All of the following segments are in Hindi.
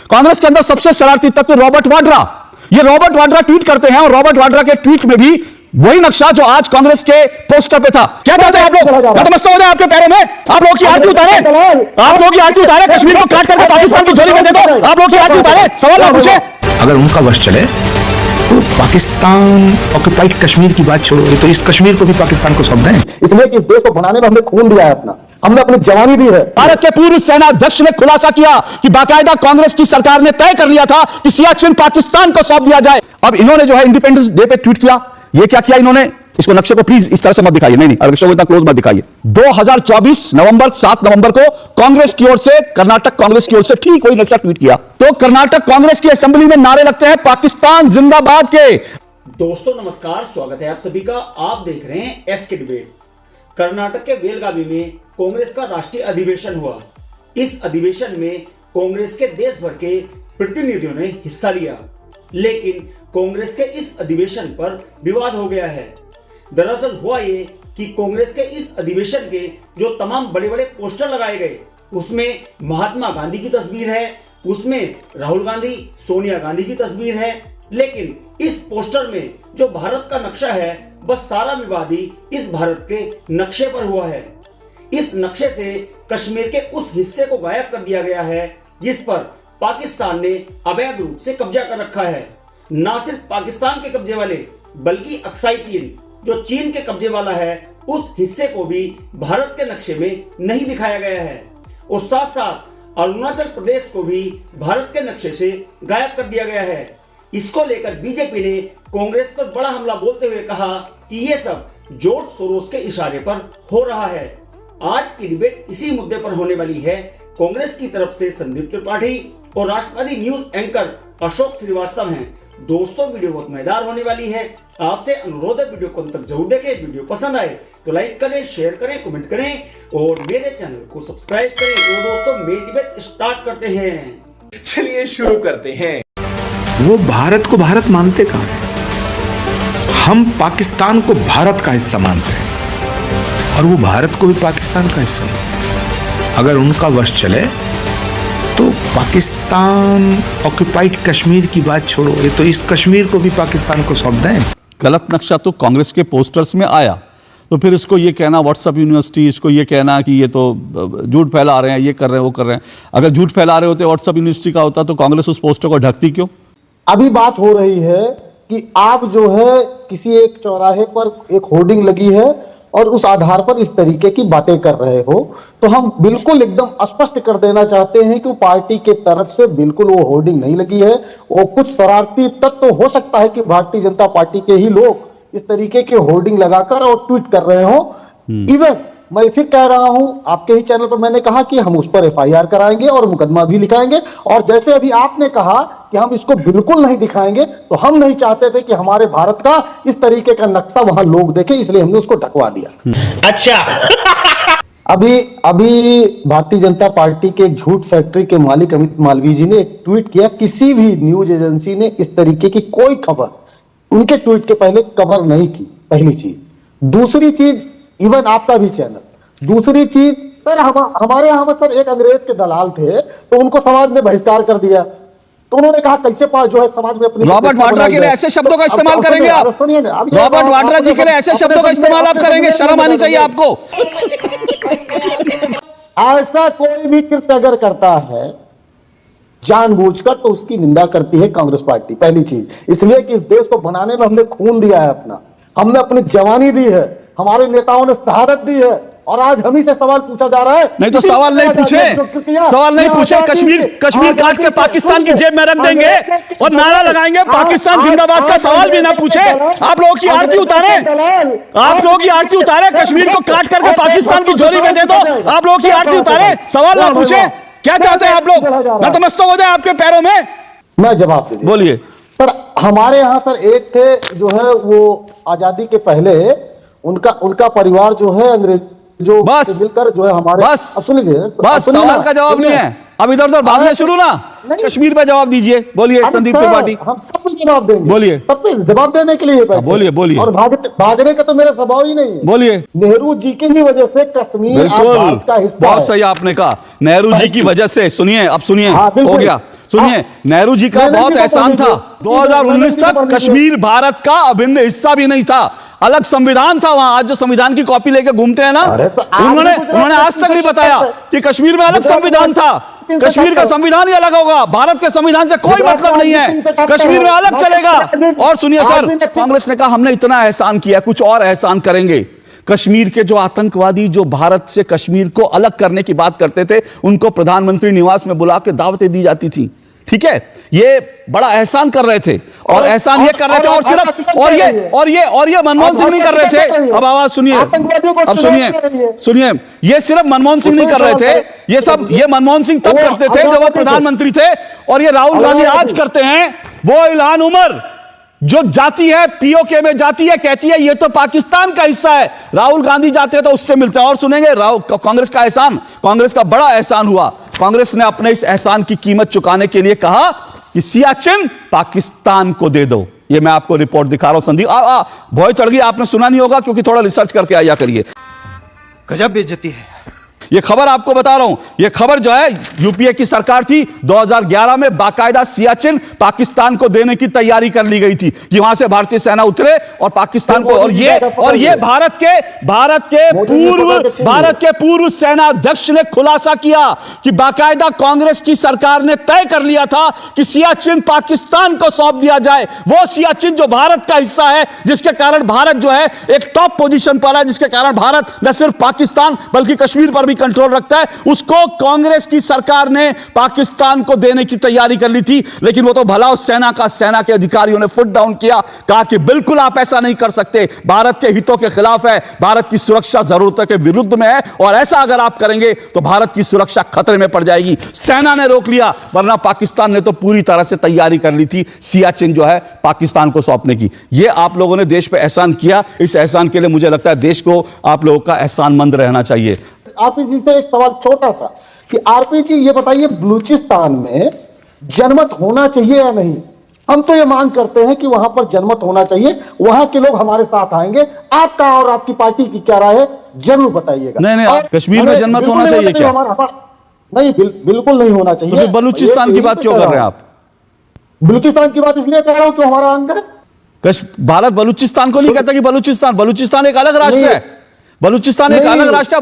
कांग्रेस के अंदर सबसे शरारती तत्व रॉबर्ट वाड्रा। ये रॉबर्ट वाड्रा ट्वीट करते हैं और रॉबर्ट वाड्रा के ट्वीट में भी वही नक्शा जो आज कांग्रेस के पोस्टर पे था। क्या चाहते हैं आप लोग? नतमस्तक हो जाए आपके पैरों में। आप लोग की आरती उतारे, आप लोग की आरती उतारे, कश्मीर को काट करके पाकिस्तान की झोली में दे दो। आप लोग की आरती उतारे, सवाल ना पूछे। अगर उनका वश चले तो पाकिस्तान ऑक्युपाइड कश्मीर की बात छोड़ो, तो इस कश्मीर को भी पाकिस्तान को सौंप दें। इसलिए कि इस देश को बनाने में हमने खून दिया है अपना, हमने अपनी जवानी दी है। भारत के पूर्व सेना अध्यक्ष ने खुलासा किया कि बाकायदा कांग्रेस की सरकार ने तय कर लिया था कि सियाचिन पाकिस्तान को सौंप दिया जाए। अब इन्होंने जो है इंडिपेंडेंस डे पे ट्वीट किया। ये क्या किया इन्होंने? इसको नक्शे को प्लीज इस तरह से मत दिखाइए, नहीं नक्शे को इतना क्लोज मत दिखाइए। 2024 नवंबर 7 नवंबर को कांग्रेस की ओर से, कर्नाटक कांग्रेस की ओर से ठीक वही नक्शा ट्वीट किया। तो कर्नाटक कांग्रेस की असेंबली में नारे लगते हैं पाकिस्तान जिंदाबाद के। दोस्तों नमस्कार, स्वागत है आप सभी का। आप देख रहे हैं एसके डिबेट। कर्नाटक के बेलगावी में कांग्रेस का राष्ट्रीय अधिवेशन हुआ। इस अधिवेशन में कांग्रेस के देश भर के प्रतिनिधियों ने हिस्सा लिया, लेकिन कांग्रेस के इस अधिवेशन पर विवाद हो गया है। दरअसल हुआ ये कि कांग्रेस के इस अधिवेशन के जो तमाम बड़े बड़े पोस्टर लगाए गए, उसमें महात्मा गांधी की तस्वीर है, उसमें राहुल गांधी, सोनिया गांधी की तस्वीर है, लेकिन इस पोस्टर में जो भारत का नक्शा है, बस सारा विवाद ही इस भारत के नक्शे पर हुआ है। इस नक्शे से कश्मीर के उस हिस्से को गायब कर दिया गया है जिस पर पाकिस्तान ने अवैध रूप से कब्जा कर रखा है। ना सिर्फ पाकिस्तान के कब्जे वाले, बल्कि अक्साई चीन, जो चीन के कब्जे वाला है, उस हिस्से को भी भारत के नक्शे में नहीं दिखाया गया है। और साथ साथ अरुणाचल प्रदेश को भी भारत के नक्शे से गायब कर दिया गया है। इसको लेकर बीजेपी ने कांग्रेस पर बड़ा हमला बोलते हुए कहा कि ये सब जॉर्ज सोरोस के इशारे पर हो रहा है। आज की डिबेट इसी मुद्दे पर होने वाली है। कांग्रेस की तरफ से संदीप त्रिपाठी और राष्ट्रवादी न्यूज एंकर अशोक श्रीवास्तव हैं। दोस्तों वीडियो बहुत मजेदार होने वाली है। आपसे अनुरोध है वीडियो को अंत तक जरूर देखें। वीडियो पसंद आए तो लाइक करें, शेयर करें, कमेंट करें और मेरे चैनल को सब्सक्राइब करें। तो दोस्तों मेरी डिबेट स्टार्ट करते हैं। चलिए शुरू करते हैं। वो भारत को भारत मानते कहां हैं? हम पाकिस्तान को भारत का हिस्सा मानते हैं और वो भारत को भी पाकिस्तान का हिस्सा मानते हैं। अगर उनका वश चले तो पाकिस्तान ऑक्युपाइड कश्मीर की बात छोड़ो, तो इस कश्मीर को भी पाकिस्तान को सौंप दें। गलत नक्शा तो कांग्रेस के पोस्टर्स में आया, तो फिर इसको ये कहना व्हाट्सएप यूनिवर्सिटी, इसको ये कहना कि ये तो झूठ फैला रहे हैं, ये कर रहे हैं, वो कर रहे हैं। अगर झूठ फैला रहे होते व्हाट्सएप यूनिवर्सिटी का होता तो कांग्रेस उस पोस्टर को ढकती क्यों? अभी बात हो रही है कि आप जो है किसी एक चौराहे पर एक होर्डिंग लगी है और उस आधार पर इस तरीके की बातें कर रहे हो, तो हम बिल्कुल एकदम स्पष्ट कर देना चाहते हैं कि पार्टी के तरफ से बिल्कुल वो होर्डिंग नहीं लगी है। वो कुछ शरारती तत्व तो हो सकता है कि भारतीय जनता पार्टी के ही लोग इस तरीके के होर्डिंग लगाकर और ट्वीट कर रहे हो। इवन मैं फिर कह रहा हूं, आपके ही चैनल पर मैंने कहा कि हम उस पर एफआईआर कराएंगे और मुकदमा भी लिखाएंगे। और जैसे अभी आपने कहा कि हम इसको बिल्कुल नहीं दिखाएंगे, तो हम नहीं चाहते थे कि हमारे भारत का इस तरीके का नक्शा वहां लोग देखें, इसलिए हमने उसको ढकवा दिया। अच्छा। अभी भारतीय जनता पार्टी के एक झूठ फैक्ट्री के मालिक अमित मालवीय जी ने एक ट्वीट किया। किसी भी न्यूज एजेंसी ने इस तरीके की कोई खबर उनके ट्वीट के पहले कवर नहीं की, पहली चीज। दूसरी चीज, इवन आपका भी चैनल। दूसरी चीज, सर हमारे यहां पर सर एक अंग्रेज के दलाल थे, तो उनको समाज ने बहिष्कार कर दिया। तो उन्होंने कहा कैसे जो है समाज में अपनी रॉबर्ट वाड्रा के लिए ऐसे शब्दों का इस्तेमाल करेंगे आप? रॉबर्ट वाड्रा जी के लिए ऐसे शब्दों का इस्तेमाल आप करेंगे? शर्म आनी चाहिए आपको। ऐसा कोई भी कृत्य अगर करता है जानबूझकर, तो उसकी निंदा करती है कांग्रेस पार्टी, पहली चीज। इसलिए कि इस देश को बनाने में हमने खून दिया है अपना, हमने अपनी जवानी दी है, हमारे नेताओं ने शहादत दी है, और आज हम ही से सवाल पूछा जा रहा है। नहीं तो सवाल नहीं पूछे, सवाल नहीं पूछे। कश्मीर काट के पाकिस्तान की जेब में रख देंगे और नारा लगाएंगे पाकिस्तान जिंदाबाद का। सवाल भी ना पूछे, आप लोगों की आरती उतारे, आप लोगों की आरती उतारे, कश्मीर को काट करके पाकिस्तान की झोली में दे दो। आप लोगों की आरती उतारे, सवाल ना पूछे। क्या चाहते हैं आप लोग? नतमस्तक हो जाए आपके पैरों में। मैं जवाब दे, बोलिए। पर हमारे यहाँ सर एक थे जो है, वो आजादी के पहले उनका परिवार जो है अंग्रेज जो मिलकर जो है हमारे, बस सुनिए, बस सवाल का जवाब नहीं है। अब इधर उधर भागने शुरू ना, कश्मीर पे जवाब दीजिए, बोलिए संदीप त्रिपाठी। हम सब पे जवाब देंगे, बोलिए। सब पे जवाब देने के लिए बैठे। बोलिए, बोलिए। और भागने का तो मेरा स्वभाव ही नहीं है। बोलिए। नेहरू जी की ही वजह से कश्मीर आज बिल्कुल, भारत का हिस्सा बहुत है। सही आपने कहा, नेहरू जी की वजह से। सुनिए, अब सुनिए, हाँ, बिल्कुल। हो गया, सुनिए। नेहरू जी का नरेंद्र बहुत जी को एहसान था। बोलिए। 2019 नरेंद्र जी को तक बोलिए। कश्मीर भारत का अभिन्न हिस्सा भी नहीं था, अलग संविधान था वहां। आज जो संविधान की कॉपी लेके घूमते हैं ना, अरे तो आज उन्होंने भी गुजरात उन्होंने आज तक नहीं बताया कि कश्मीर में अलग गुजरात संविधान था। में कश्मीर का संविधान ही अलग होगा, भारत के संविधान से कोई गुजरात मतलब नहीं है। कश्मीर में अलग चलेगा। और सुनिए सर, कांग्रेस ने कहा हमने इतना एहसान किया, कुछ और एहसान करेंगे। कश्मीर के जो आतंकवादी जो भारत से कश्मीर को अलग करने की बात करते थे, उनको प्रधानमंत्री निवास में बुला के दावतें दी जाती थी। ठीक है, ये बड़ा एहसान कर रहे थे, और एहसान ये कर रहे थे, और सिर्फ और ये मनमोहन सिंह नहीं कर रहे थे। अब आवाज सुनिए, अब सुनिए, ये सिर्फ मनमोहन सिंह नहीं कर रहे थे, ये मनमोहन सिंह तब करते थे जब वो प्रधानमंत्री थे, और ये राहुल गांधी आज करते हैं। वो इल्हान उमर जो जाती है पीओके में, जाती है, कहती है ये तो पाकिस्तान का हिस्सा है, राहुल गांधी जाते हैं तो उससे मिलते हैं। और सुनेंगे कांग्रेस का एहसान, कांग्रेस का बड़ा एहसान हुआ। कांग्रेस ने अपने इस एहसान की कीमत चुकाने के लिए कहा कि सियाचिन पाकिस्तान को दे दो। ये मैं आपको रिपोर्ट दिखा रहा हूं संदीप, भय चढ़ गई, आपने सुना नहीं होगा क्योंकि थोड़ा रिसर्च करके आया करिए। गजब बेइज्जती है। ये खबर आपको बता रहा हूं, ये खबर जो है यूपीए की सरकार थी, 2011 में बाकायदा सियाचिन पाकिस्तान को देने की तैयारी कर ली गई थी कि वहां से भारतीय सेना उतरे और पाकिस्तान को, और ये भारत के पूर्व सेना अध्यक्ष ने खुलासा किया कि बाकायदा कांग्रेस की सरकार ने तय कर लिया था कि सियाचिन पाकिस्तान को सौंप दिया जाए। वो सियाचिन जो भारत का हिस्सा है, जिसके कारण भारत जो है एक टॉप पोजीशन पर है, जिसके कारण भारत न सिर्फ पाकिस्तान बल्कि कश्मीर पर भी कंट्रोल रखता है, उसको कांग्रेस की सरकार ने पाकिस्तान को देने की तैयारी कर ली थी। लेकिन वो तो भला उस सेना के अधिकारियों ने फुट डाउन किया, कहा कि बिल्कुल आप ऐसा नहीं कर सकते, भारत के हितों के खिलाफ है, भारत की सुरक्षा जरूरतों के विरुद्ध में है, और ऐसा अगर आप करेंगे तो भारत की सुरक्षा खतरे में पड़ जाएगी। सेना ने रोक लिया, वरना पाकिस्तान ने तो पूरी तरह से तैयारी कर ली थी सियाचिन जो है पाकिस्तान को सौंपने की। ये आप लोगों ने देश पे एहसान किया, इस एहसान के लिए मुझे लगता है देश को आप लोगों का एहसानमंद रहना चाहिए। आरपी जी से एक सवाल छोटा सा कि आरपी जी ये बताइए, बलूचिस्तान में जनमत होना चाहिए या नहीं? हम तो ये मांग करते हैं कि वहां पर जनमत होना चाहिए, वहां के लोग हमारे साथ आएंगे। आपका और आपकी पार्टी की क्या राय है, जरूर बताइएगा। नहीं, कश्मीर में जनमत होना चाहिए क्या? नहीं, बिल्कुल नहीं होना चाहिए। तो फिर बलूचिस्तान की बात क्यों कर रहे हैं आप? बलूचिस्तान की बात इसलिए कर रहा हूं कि हमारा अंग है। भारत बलूचिस्तान को नहीं कहता कि बलूचिस्तान एक अलग राष्ट्र है। बलूचिस्तान एक अलग राष्ट्र है।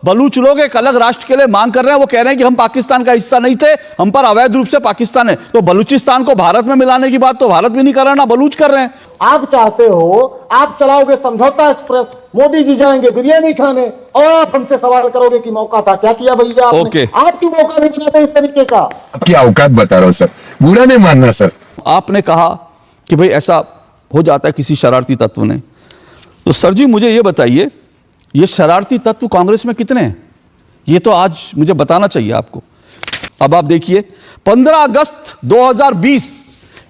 बलूच लोग एक अलग राष्ट्र के लिए मांग कर रहे हैं। वो कह रहे हैं कि हम पाकिस्तान का हिस्सा नहीं थे, हम पर अवैध रूप से पाकिस्तान है। तो बलूचिस्तान को भारत में मिलाने की बात तो भारत भी नहीं कर रहा, ना बलूच कर रहे हैं। आप चाहते हो, आप चलाओगे समझौता एक्सप्रेस, मोदी जी जाएंगे बिरयानी खाने, और आप हमसे सवाल करोगे कि मौका था, क्या किया भैया आपने? ओके। आप क्यों मौका नहीं बनाते इस तरीके का? आपकी औकात बता रहा हूं सर, बुरा नहीं मानना सर। आपने कहा कि भाई ऐसा हो जाता है किसी शरारती तत्व ने, तो सर जी मुझे ये बताइए, ये शरारती तत्व कांग्रेस में कितने हैं? ये तो आज मुझे बताना चाहिए आपको। अब आप देखिए 15 अगस्त 2020,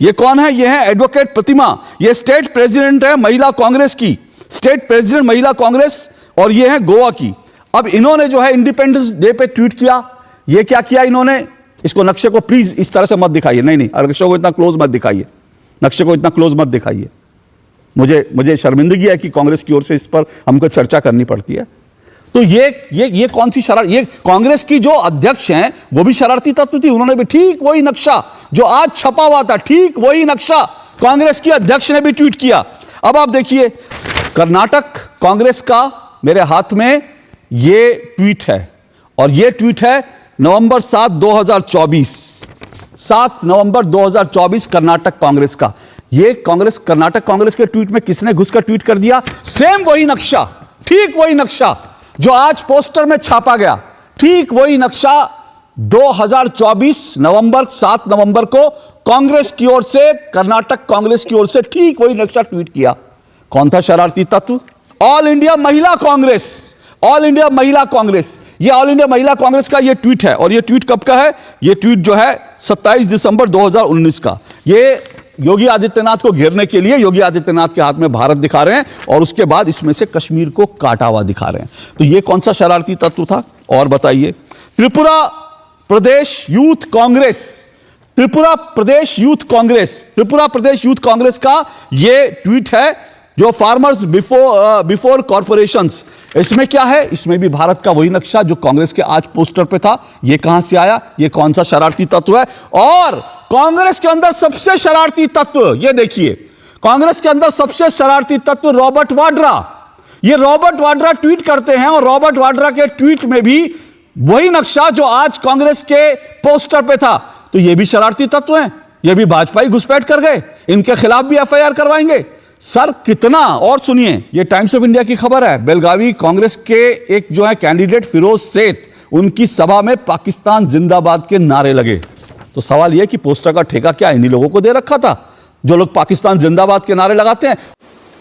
ये कौन है? ये है एडवोकेट प्रतिमा, ये स्टेट प्रेसिडेंट है महिला कांग्रेस की, स्टेट प्रेसिडेंट महिला कांग्रेस, और ये है गोवा की। अब इन्होंने जो है इंडिपेंडेंस डे पे ट्वीट किया। ये क्या किया इन्होंने? इसको नक्शे को प्लीज इस तरह से मत दिखाइए, नहीं नक्शे को इतना क्लोज मत दिखाइए, नक्शे को इतना क्लोज मत दिखाइए। मुझे शर्मिंदगी है कि कांग्रेस की ओर से इस पर हमको चर्चा करनी पड़ती है। तो ये कौन सी शरारत? ये कांग्रेस की जो अध्यक्ष हैं वो भी शरारती तत्व थी। उन्होंने भी ठीक वही नक्शा जो आज छपा हुआ था, ठीक वही नक्शा कांग्रेस की अध्यक्ष ने भी ट्वीट किया। अब आप देखिए कर्नाटक कांग्रेस का मेरे हाथ में ये ट्वीट है, और ये ट्वीट है नवंबर 7, 2024, 7 नवंबर 2024 कर्नाटक कांग्रेस का। ये कर्नाटक कांग्रेस के ट्वीट में किसने घुसकर ट्वीट कर दिया? सेम वही नक्शा, ठीक वही नक्शा जो आज पोस्टर में छापा गया, ठीक वही नक्शा 2024 नवंबर 7 नवंबर को कांग्रेस की ओर से, कर्नाटक कांग्रेस की ओर से ठीक वही नक्शा ट्वीट किया। कौन था शरारती तत्व? ऑल इंडिया महिला कांग्रेस, ऑल इंडिया महिला कांग्रेस। ये ऑल इंडिया महिला कांग्रेस का ये ट्वीट है, और ये ट्वीट कब का है? ये ट्वीट जो है 27 दिसंबर 2019 का। ये योगी आदित्यनाथ को घेरने के लिए योगी आदित्यनाथ के हाथ में भारत दिखा रहे हैं, और उसके बाद इसमें से कश्मीर को काटा हुआ दिखा रहे हैं। तो ये कौन सा शरारती तत्व था? और बताइए। त्रिपुरा प्रदेश यूथ कांग्रेस, त्रिपुरा प्रदेश यूथ कांग्रेस का यह ट्वीट है, जो फार्मर्स बिफोर कॉर्पोरेशंस। इसमें क्या है? इसमें भी भारत का वही नक्शा जो कांग्रेस के आज पोस्टर पे था। ये कहां से आया? ये कौन सा शरारती तत्व है? और कांग्रेस के अंदर सबसे शरारती तत्व, ये देखिए, कांग्रेस के अंदर सबसे शरारती तत्व रॉबर्ट वाड्रा। ये रॉबर्ट वाड्रा ट्वीट करते हैं, और रॉबर्ट वाड्रा के ट्वीट में भी वही नक्शा जो आज कांग्रेस के पोस्टर पे था। तो ये भी शरारती तत्व हैं, ये भी भाजपा ही घुसपैठ कर गए, इनके खिलाफ भी एफआईआर करवाएंगे सर। कितना? और सुनिए, ये टाइम्स ऑफ इंडिया की खबर है, बेलगावी कांग्रेस के एक जो है कैंडिडेट फिरोज सेठ, उनकी सभा में पाकिस्तान जिंदाबाद के नारे लगे। तो सवाल यह कि पोस्टर का ठेका क्या इन्हीं लोगों को दे रखा था जो लोग पाकिस्तान जिंदाबाद के नारे लगाते हैं?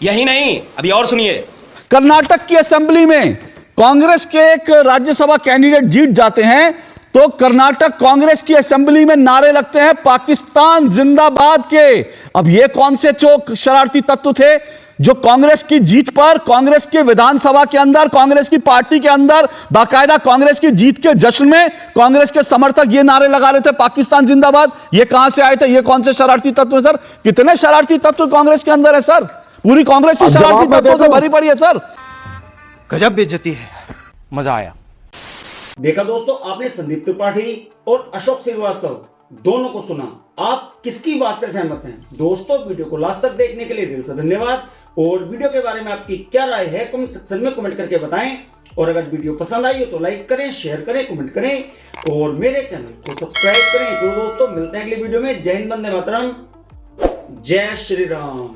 यही नहीं, अभी और सुनिए। कर्नाटक की असेंबली में कांग्रेस के एक राज्यसभा कैंडिडेट जीत जाते हैं, तो कर्नाटक कांग्रेस की असेंबली में नारे लगते हैं पाकिस्तान जिंदाबाद के। अब ये कौन से चौक शरारती तत्व थे जो कांग्रेस की जीत पर, कांग्रेस के विधानसभा के अंदर, कांग्रेस की पार्टी के अंदर, बाकायदा कांग्रेस की जीत के जश्न में कांग्रेस के समर्थक ये नारे लगा रहे थे पाकिस्तान जिंदाबाद? ये कहां से आए थे? ये कौन से शरारती तत्व है सर? कितने शरारती तत्व कांग्रेस के अंदर है सर? पूरी कांग्रेस ही शरारती तत्वों से भरी पड़ी है सर। गजब बेइज्जती है, मजा आया। देखा दोस्तों, आपने संदीप त्रिपाठी और अशोक श्रीवास्तव दोनों को सुना। आप किसकी बात से सहमत हैं? दोस्तों, वीडियो को लास्ट तक देखने के लिए दिल से धन्यवाद। और वीडियो के बारे में आपकी क्या राय है कमेंट सेक्शन में कमेंट करके बताएं। और अगर वीडियो पसंद आई हो तो लाइक करें, शेयर करें, कमेंट करें और मेरे चैनल को सब्सक्राइब करें। तो दोस्तों, मिलते हैं अगली वीडियो में। जय हिंद, वंदे मातरम, जय श्री राम।